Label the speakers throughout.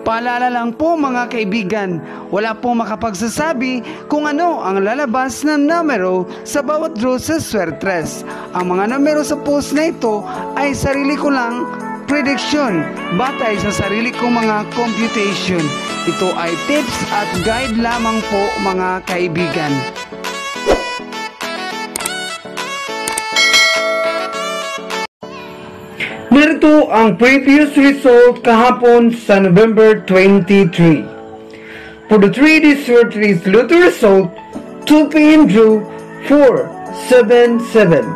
Speaker 1: Paalala lang po mga kaibigan, wala pong makapagsasabi kung ano ang lalabas na numero sa bawat draw sa Swertres. Ang mga numero sa post na ito ay sarili ko lang prediction batay sa sarili kong mga computation. Ito ay tips at guide lamang po mga kaibigan. Narito ang previous result kahapon sa November 23. For the 3D Swertres Lotto result, 2 p.m. drew 477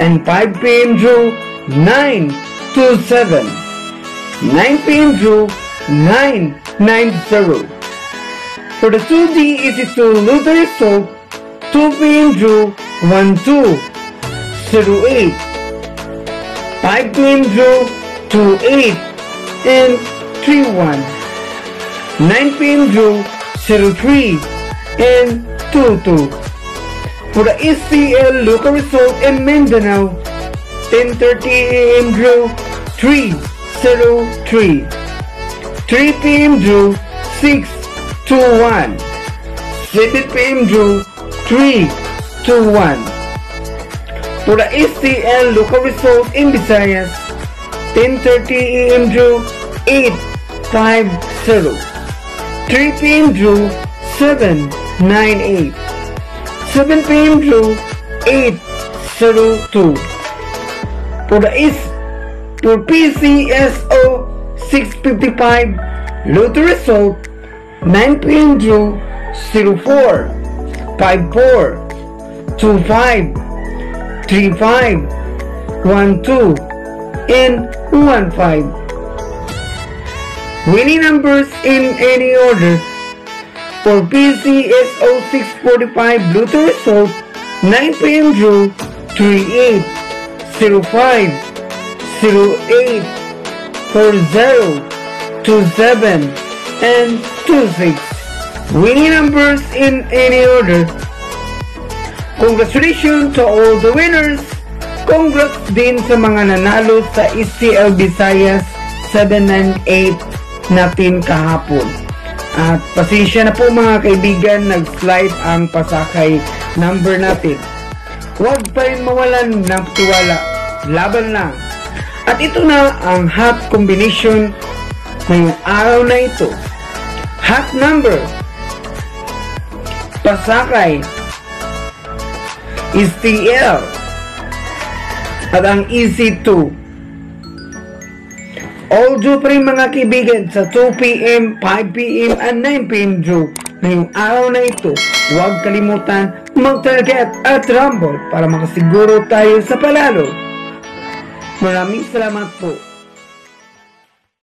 Speaker 1: and 5 p.m. drew 927. 9 p.m. drew 990. For the 2D Easy2 Lotto result, 2 p.m. drew 1208. 5 p.m. drew 28 and 31. 9 p.m. drew 03 and 22. For the SCL local result in Mindanao, 10:30 a.m. drew 303. 3 p.m. drew 621. 7 p.m. drew 321. For the STL local result in Visayas, 10:30 a.m. drew 850. 3 p.m. drew 798. 7 p.m. drew 802. For PCSO 655 Lotto result, 9 p.m. drew 04, 54, 25, 35, 12, and 15. Winning numbers in any order. For PCSO 645 Lotto result, 9 p.m. drew 38, 05, 08, 40, 27, and 26. Winning numbers in any order. Congratulations to all the winners! Congrats din sa mga nanalo sa STL Visayas 798 natin kahapon. At pasensya na po mga kaibigan, nag-slide ang pasakay number natin. Huwag pa rin mawalan ng tiwala, laban lang. At ito na ang hot combination ngayong araw na ito. Hot number, pasakay, STL, at ang EC2. All due pa rin mga kaibigan sa 2 p.m., 5 p.m. and 9 p.m. due. Ngayong araw na ito, huwag kalimutan mag-target at rumble para makasiguro tayo sa palalo. Maraming salamat po.